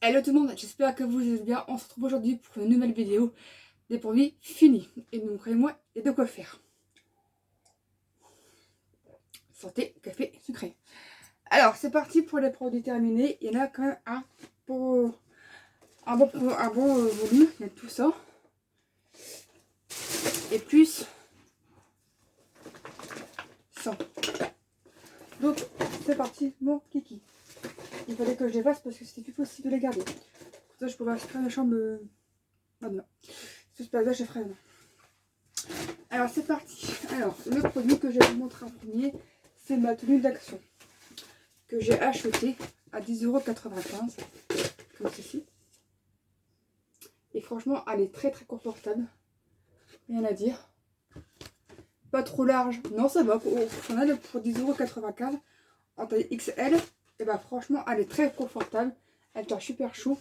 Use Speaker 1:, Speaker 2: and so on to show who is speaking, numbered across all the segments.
Speaker 1: Hello tout le monde, j'espère que vous allez bien. On se retrouve aujourd'hui pour une nouvelle vidéo des produits finis. Et donc, croyez-moi, il y a de quoi faire. Santé, café, sucré. Alors, c'est parti pour les produits terminés. Il y en a quand même un bon volume. Il y a tout ça. Et plus 100. Donc, c'est parti, mon kiki. Il fallait que je les fasse parce que c'était plus possible de les garder. Pour ça, je pouvais faire la chambre maintenant. Si tout se passe bien, je ferai maintenant. Alors c'est parti. Alors le produit que je vais vous montrer en premier, c'est ma tenue d'action que j'ai achetée à 10,95 € comme ceci. Et franchement, elle est très confortable. Rien à dire. Pas trop large. Non, ça va. Pour 10,95 € en taille XL. Et bah franchement, elle est très confortable. Elle tient super chaud.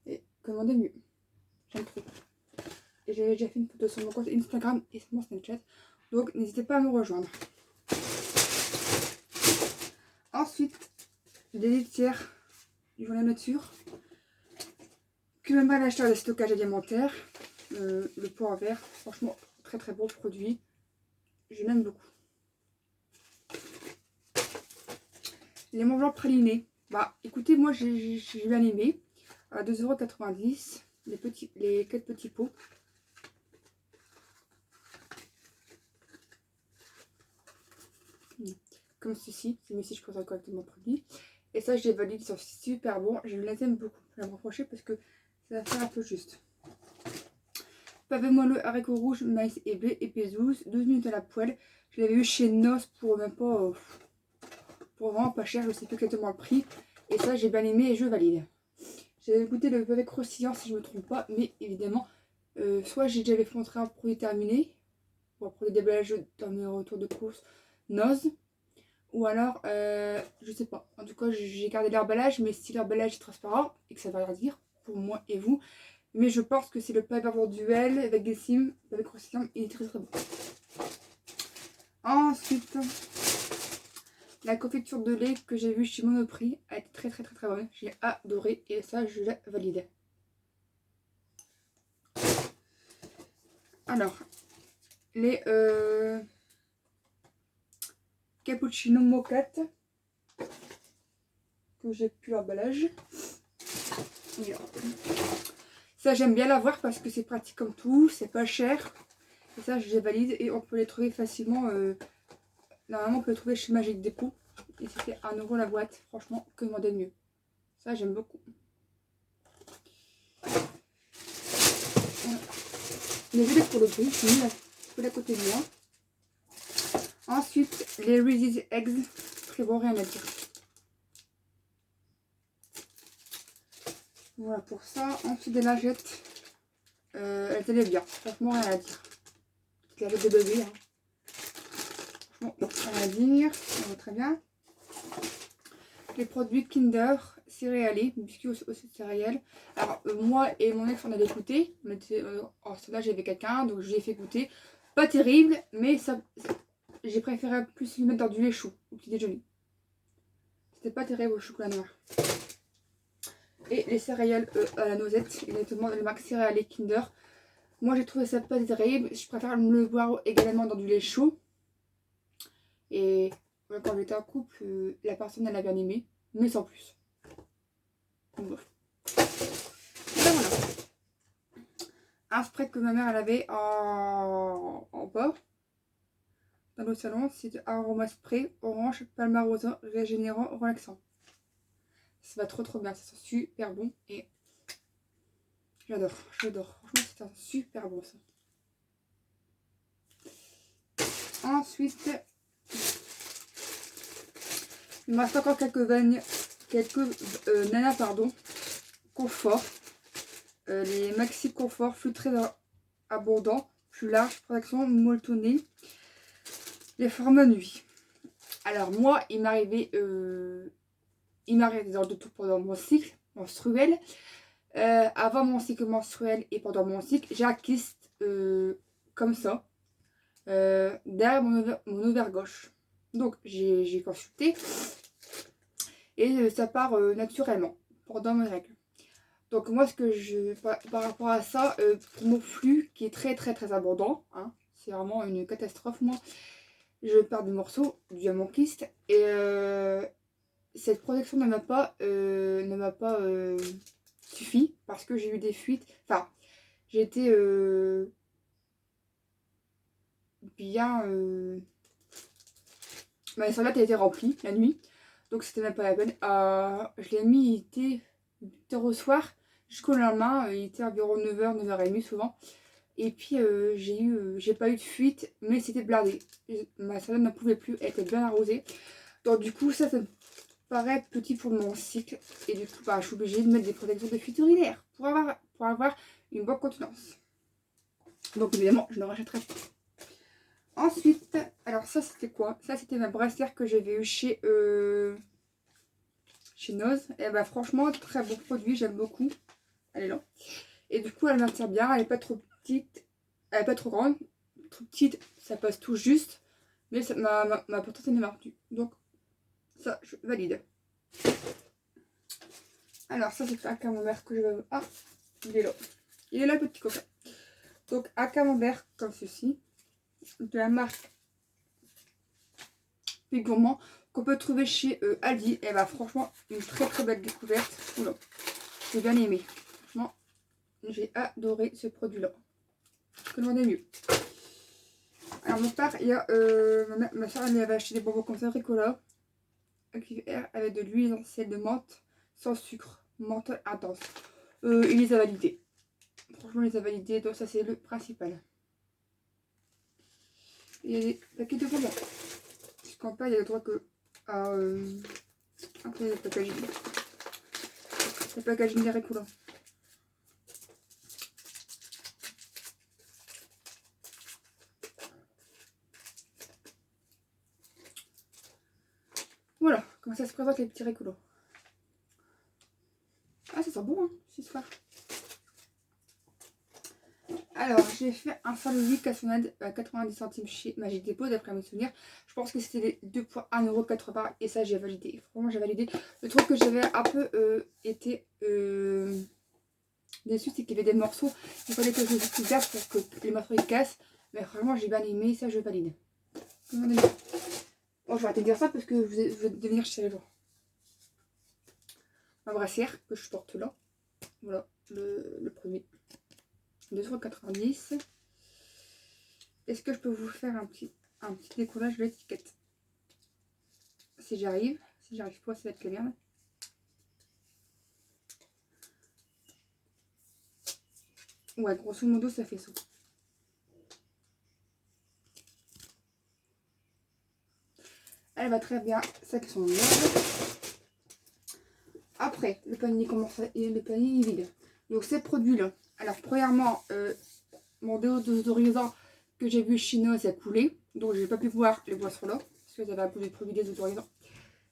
Speaker 1: Et commandez mieux. J'aime trop. Et j'avais déjà fait une photo sur mon compte Instagram et sur mon Snapchat. Donc n'hésitez pas à me rejoindre. Ensuite, des litières du journal nature. Que même pas l'acheteur de stockage alimentaire. Le pot en verre. Franchement, très bon produit. Je l'aime beaucoup. Les Mont Blanc pralinés. Bah écoutez, moi j'ai bien aimé. À 2,90 €. Les 4 petits pots. Comme ceci. C'est mieux si je présente correctement le produit. Et ça, je les valide, ils sont super bons. Je les aime beaucoup. Je vais me rapprocher parce que ça va faire un peu juste. Pavé moelleux, haricots rouges, maïs et blé, épaisse 12 minutes à la poêle. Je l'avais eu chez Nos pour même pas. Pour vraiment pas cher, je sais plus exactement le prix. Et ça, j'ai bien aimé et je valide. J'avais goûté le pavé croustillant si je me trompe pas. Mais évidemment, soit j'ai déjà fait montrer un produit terminé. Pour un produit déballage dans mes retours de course Noz. Ou alors, je sais pas. En tout cas, j'ai gardé l'emballage, mais si l'emballage est transparent et que ça va rien dire pour moi et vous. Mais je pense que c'est le pavé duel avec des cimes, avec croustillant, il est très bon. Ensuite, la confiture de lait que j'ai vue chez Monoprix, elle est très bonne. J'ai adoré et ça, je la valide. Alors, les cappuccino moquette que j'ai plus l'emballage. Ça, j'aime bien l'avoir parce que c'est pratique comme tout, c'est pas cher. Et ça, je les valide et on peut les trouver facilement. Normalement, on peut les trouver chez Magic Dépôt. Et c'était 1 € la boîte. Franchement, que demander de mieux. Ça, j'aime beaucoup. Les vidéos pour le bruit, je mis un peu à côté de moi. Ensuite, les Reese's Eggs. Très bon, rien à dire. Voilà pour ça. Ensuite, des lingettes. Elles étaient bien. Franchement, rien à dire. Petite lingette de bébé. Hein. Franchement, rien à dire. Ça va très bien. Les produits Kinder céréaliers, biscuits aussi céréales. Alors moi et mon ex on avait goûté, en cela j'avais quelqu'un donc je l'ai fait goûter. Pas terrible, mais ça j'ai préféré plus le mettre dans du lait chaud au petit déjeuner. C'était pas terrible au chocolat noir. Et les céréales à la noisette, exactement le marque céréalier Kinder. Moi j'ai trouvé ça pas terrible, je préfère me le boire également dans du lait chaud. Et quand j'étais en couple, la personne elle a bien aimé, mais sans plus. Donc, bref. Ben voilà. Un spray que ma mère elle avait en bas dans le salon, c'est aroma spray orange palmarosa régénérant relaxant. Ça va trop bien, ça sent super bon et j'adore. Franchement c'est un super bon ça. Ensuite, il me reste encore quelques nanas confort. Les maxi confort, flux très abondant, plus large, protection molletonnée. Les formes nuit. Alors moi, il m'arrivait des heures de tout pendant mon cycle menstruel. Avant mon cycle menstruel et pendant mon cycle, j'ai un kyste comme ça derrière mon ovaire gauche. Donc j'ai consulté et ça part naturellement. pendant mes règles. Donc moi, ce que je par rapport à ça, pour mon flux qui est très abondant, hein, c'est vraiment une catastrophe. Moi, je perds des morceaux dû à mon kyste et cette protection ne m'a pas suffi parce que j'ai eu des fuites. Enfin, j'ai été bien. Ma serviette a été remplie la nuit, donc c'était même pas la peine. Je l'ai mis, il était 8h au soir jusqu'au lendemain, il était environ 9h, 9h30 souvent. Et puis j'ai pas eu de fuite, mais c'était blindé. Ma salade n'en pouvait plus, elle était bien arrosée. Donc du coup, ça me paraît petit pour mon cycle. Et du coup, bah, je suis obligée de mettre des protections de fuite urinaire pour avoir une bonne contenance. Donc évidemment, je ne rachèterai pas. Ensuite, alors ça c'était quoi? Ça c'était ma brassière que j'avais eu chez Noz. Et bah franchement, très bon produit, j'aime beaucoup. Elle est là. Et du coup, elle m'attire bien, elle n'est pas trop petite, elle n'est pas trop grande. Trop petite, ça passe tout juste. Mais ça, ma portée n'est pas plus. Donc, ça, je valide. Alors, ça, c'est un camembert que je veux. Ah, il est là. Il est là, le petit copain. Donc, un camembert comme ceci. De la marque Puis Gourmand. Qu'on peut trouver chez Aldi. Et bah, franchement, une très belle découverte. Oula, j'ai bien aimé. Franchement, j'ai adoré ce produit-là. Que demander mieux. Alors, mon père, il y a ma soeur, elle avait acheté des bonbons comme ça, Ricola. Avec de l'huile essentielle de menthe sans sucre, menthe intense. Il les a validés. Franchement, il les a validés, donc ça c'est le principal. Il y a des paquets de bonbons. Puisqu'en pas, il y a le droit que à après le packaging. Le packaging des Ricola. Voilà, comme ça se présente les petits Ricola. Ah, ça sent bon, hein, ce soir. Alors, j'ai fait un sandwich cassonade à 90 centimes chez Magic Dépôt, d'après mes souvenirs. Je pense que c'était les 2 pour 1,80 € et ça, j'ai validé. Franchement, j'ai validé. Le truc que j'avais un peu été déçu, c'est qu'il y avait des morceaux. Il fallait que je les utilise pour que les morceaux ils cassent. Mais vraiment, j'ai bien aimé. Ça, je valide. Bon, je vais arrêter de dire ça parce que je vais devenir chaleur. Ma brassière que je porte là. Voilà, le premier. 2,90 €. Est-ce que je peux vous faire un petit décollage de l'étiquette? Si j'arrive pas, ça va être la merde. Ouais, grosso modo, ça fait ça. Elle va très bien, ça qui sont neuves. Après, le panier commence et le panier est vide. Donc ces produits-là. Alors premièrement, mon déodorisant que j'ai vu chez Noz a coulé. Donc j'ai pas pu boire les boissons là. Parce que j'avais un peu des produits désodorisants.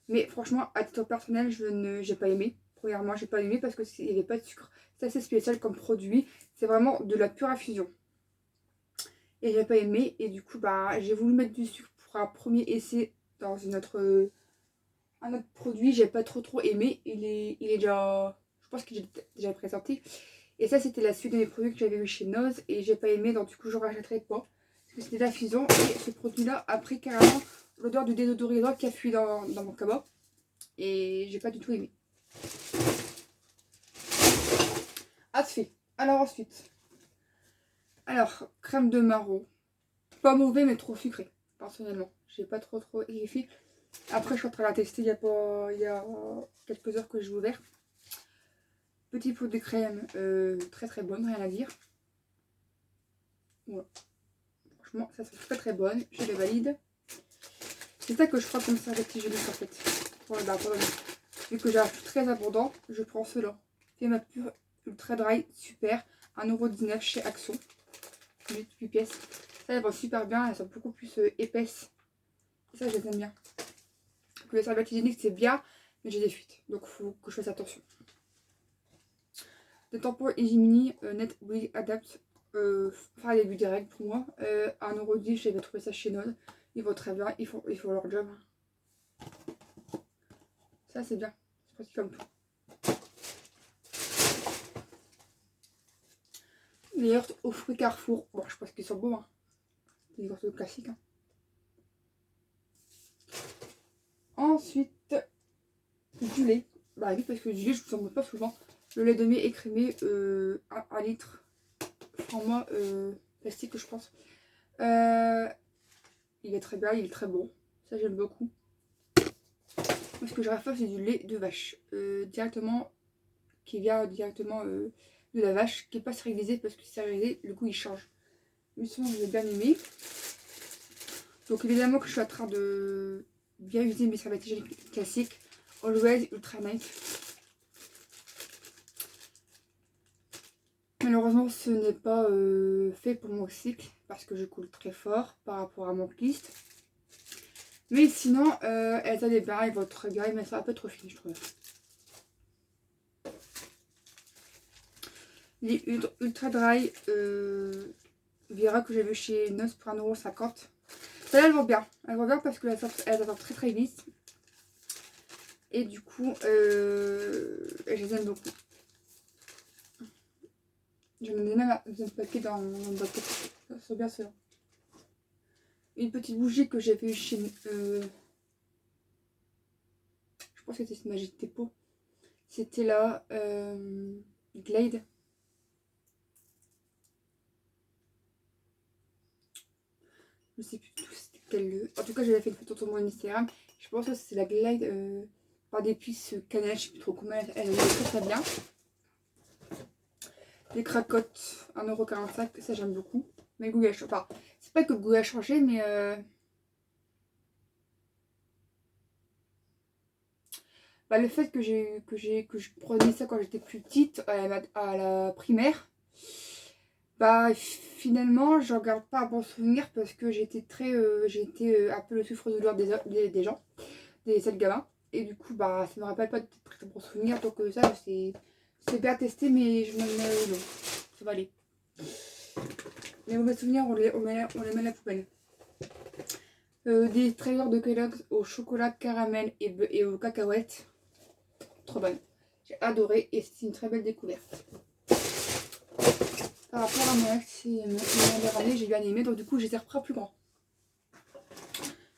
Speaker 1: Mais franchement, à titre personnel, j'ai pas aimé. Premièrement, j'ai pas aimé parce qu'il n'y avait pas de sucre. C'est assez spécial comme produit. C'est vraiment de la pure infusion. Et j'ai pas aimé. Et du coup, bah, j'ai voulu mettre du sucre pour un premier essai dans un autre produit. J'ai pas trop aimé. Il est déjà... Je pense qu'il est déjà présenté. Et ça, c'était la suite de mes produits que j'avais eu chez Noz. Et j'ai pas aimé. Donc du coup, je rachèterai pas. Parce que c'était de la fusion. Et ce produit-là a pris carrément l'odeur du désodorisant qui a fui dans mon cabot. Et j'ai pas du tout aimé. Ah, c'est fait. Alors ensuite. Alors, crème de marron. Pas mauvais, mais trop sucré. Personnellement. J'ai pas trop kiffé. Après, je suis en train de la tester. Il y a quelques heures que j'ai ouvert. Petit pot de crème. Très bonne, rien à dire. Voilà. Franchement, ça c'est très bonne. Je les valide. C'est ça que je prends comme serviette hygiénique en fait. Voilà, vu que j'ai un flux très abondant, je prends cela. C'est ma pure ultra dry, super. 1,19 € chez Action. 8 pièces. Ça, elle va super bien. Elles sont beaucoup plus épaisses. Et ça, je les aime bien. Donc, les serviettes hygiéniques, c'est bien, mais j'ai des fuites. Donc, il faut que je fasse attention. Des tampons Hygimini Net Body Adapt. Enfin, les buts des règles pour moi. 1,10 €, j'avais trouvé ça chez Nod. Ils vont très bien. Ils font leur job. Ça, c'est bien. C'est pratique comme tout. Les yaourts aux fruits Carrefour. Bon, je pense qu'ils sont bons. Hein. Des yaourts classiques. Hein. Ensuite, du lait. Bah oui, parce que du lait, je vous en montre pas souvent. Le lait demi écrémé, 1 litre. Format plastique, je pense. Il est très bien, il est très bon. Ça, j'aime beaucoup. Ce que je raffole, c'est du lait de vache. Directement, qui vient directement de la vache, qui n'est pas stérilisé, parce que stérilisé, le goût il change. Mais sinon, je l'ai bien aimé. Donc, évidemment, que je suis en train de bien user mes serviettes hygiéniques classiques. Always Ultra Night. Malheureusement, ce n'est pas fait pour mon cycle, parce que je coule très fort par rapport à mon kyste. Mais sinon, elles allaient bien, elles vont très bien, mais c'est un peu trop fini, je trouve. Les Ultra Dry Vira que j'ai vu chez Nos pour 1,50 €. Celles-là, elles vont bien. Elles vont bien parce qu'elles sortent très très vite. Et du coup, je les aime beaucoup. J'en ai même un deuxième paquet dans le paquet. Ça bien sûr. Une petite bougie que j'ai vue chez... je pense que c'était Magic Depot. C'était la Glade. Je sais plus tout c'était quelle. En tout cas, j'avais fait une photo sur mon Instagram. Je pense que c'est la Glade par des puces cannelle. Je sais plus trop comment elle est très très bien. Les cracottes, 1,45 €. Ça, j'aime beaucoup. Mais le goût a changé. Enfin, c'est pas que le goût a changé, mais bah, le fait que je prenais ça quand j'étais plus petite à la primaire, bah finalement j'en garde pas un bon souvenir parce que j'étais un peu le souffre-douleur des gens, des seuls gamins. Et du coup bah ça me rappelle pas de très bons souvenirs, donc ça c'est bien testé, mais je me non, ça va aller. Les mauvais souvenirs on les met à la poubelle. Des trailers de Kellogg's au chocolat caramel et aux cacahuètes. Trop bonne. J'ai adoré et c'est une très belle découverte. Par rapport à mon ex, dernière année, j'ai bien aimé, donc du coup, je les ai repris plus grand.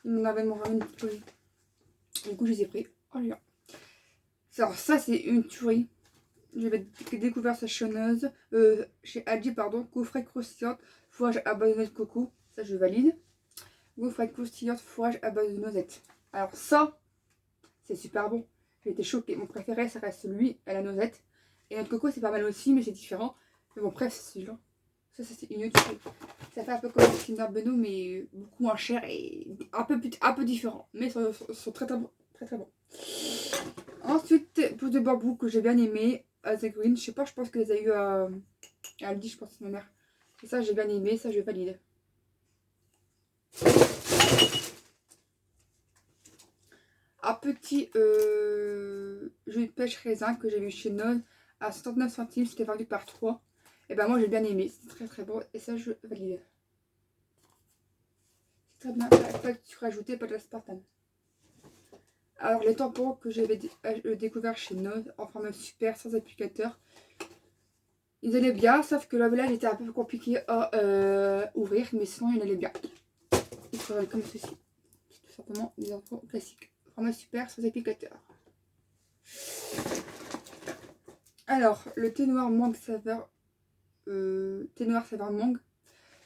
Speaker 1: Ils m'en avaient ramené une petite polie. Du coup, je les ai pris. Oh là. Alors, ça, c'est une tuerie. J'avais découvert sa chonneuse chez Aldi, pardon. Gaufrette croustillante, fourrage à base de noix de coco. Ça, je valide. Gaufrette croustillante, fourrage à base de noisettes. Alors, ça, c'est super bon. J'ai été choquée. Mon préféré, ça reste celui à la noisette. Et notre coco, c'est pas mal aussi, mais c'est différent. Mais bon, bref, c'est celui-là. Ça, c'est une tuerie. Ça fait un peu comme le Kinder Bueno, mais beaucoup moins cher et un peu différent. Mais ils sont très très bons. Très, très bons. Ensuite, pousse de bambou que j'ai bien aimé. The Green, je sais pas, je pense que les a eu à Aldi, je pense, c'est ma mère. Et ça, j'ai bien aimé, ça, je valide. Un petit jus de pêche raisin que j'ai vu chez Non à 69 centimes, c'était vendu par 3. Et ben moi j'ai bien aimé, c'est très très bon et ça je valide. C'est très bien, pas de sucre ajouté, pas d'aspartame. Alors les tampons que j'avais découvert chez Non en format super sans applicateur, ils allaient bien, sauf que l'emballage était un peu compliqué à ouvrir, mais sinon il allait bien. Ils seraient comme ceci, c'est tout simplement des tampons classiques, format super sans applicateur. Alors, le thé noir mangue saveur mangue.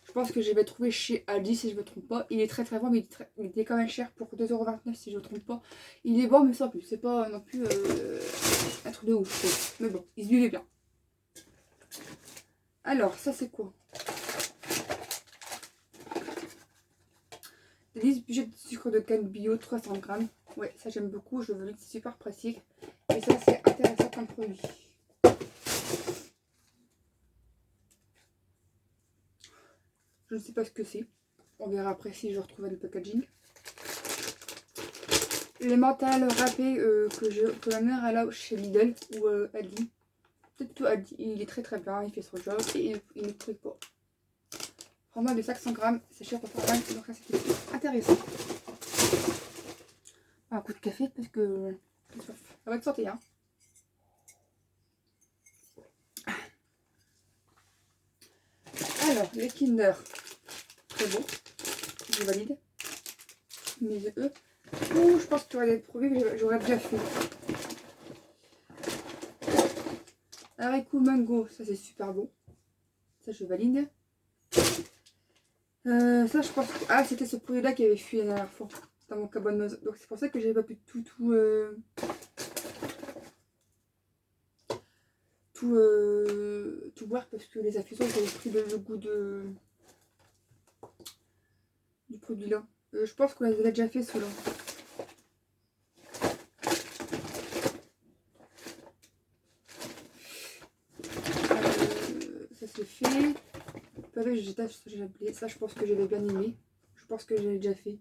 Speaker 1: Je pense que je vais trouver chez Aldi si je ne me trompe pas. Il est très très bon, mais il était quand même cher pour 2,29 € si je ne me trompe pas. Il est bon, mais sans plus. C'est pas non plus un truc de ouf. Mais bon, il se buvait bien. Alors, ça c'est quoi? Des 10 budgets de sucre de canne bio, 300 grammes. Ouais, ça j'aime beaucoup. Je veux dire que c'est super pratique. Et ça c'est intéressant comme produit. Je ne sais pas ce que c'est. On verra après si je retrouve le packaging. Les mentales râpés que ma mère a là chez Lidl ou Aldi. Peut-être plutôt Aldi. Il est très très bien, il fait son job et il ne truc pas. Format de 500 grammes, c'est cher pour faire mal, donc ça c'était intéressant. Un coup de café parce que ça va être santé, hein. les Kinder. Très beau. Je valide. Mais eux, je pense qu'il y aurait des produits que j'aurais déjà fait. Haricots mango, ça c'est super beau. Ça je valide. Ça je pense que... Ah, c'était ce produit là qui avait fui la dernière fois dans mon cabanon. Donc c'est pour ça que j'avais pas pu tout boire, parce que les infusions avaient pris le goût du produit là. Je pense qu'on les avait déjà fait ceux-là. Ça c'est fait. Pavé végétal, j'ai appelé. Ça je pense que j'avais bien aimé. Je pense que j'avais déjà fait.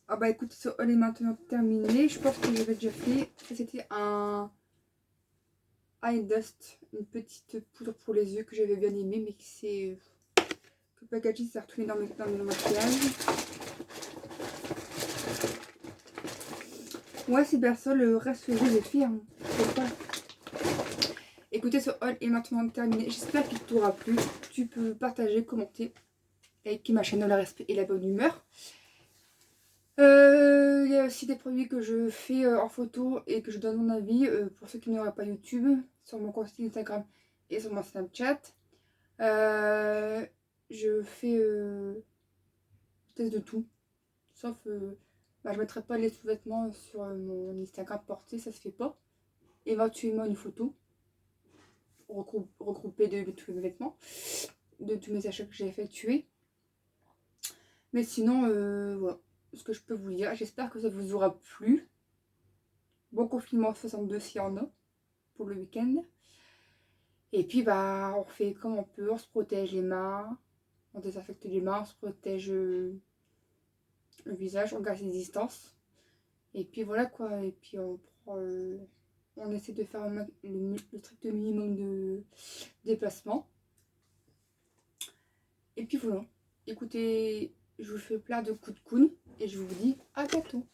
Speaker 1: Ah bah écoute, ce haul est maintenant terminé. Je pense que j'avais déjà fait. Ça c'était un Eye Dust, une petite poudre pour les yeux que j'avais bien aimé, mais qui c'est que le packaging s'est retourné dans mon maquillage. Ouais, c'est bien ça, le reste je l'ai fait. Hein. Écoutez, ce haul est maintenant terminé. J'espère qu'il t'aura plu. Tu peux partager, commenter, liker ma chaîne dans le respect et la bonne humeur. Il y a aussi des produits que je fais en photo et que je donne mon avis pour ceux qui n'auraient pas YouTube, sur mon compte Instagram et sur mon Snapchat. Je fais test de tout, sauf je ne mettrai pas les sous-vêtements sur mon Instagram porté, ça se fait pas. Éventuellement une photo regroupée de tous mes vêtements, de tous mes achats que j'ai effectués. Mais sinon, voilà ce que je peux vous dire. J'espère que ça vous aura plu. Bon confinement 62 s'il y en a pour le week-end. Et puis bah on fait comme on peut, on se protège les mains, on désinfecte les mains, on se protège le visage, on garde ses distances. Et puis voilà quoi, et puis on essaie de faire le strict minimum de déplacement. Et puis voilà, écoutez, je vous fais plein de coups de coude et je vous dis à bientôt.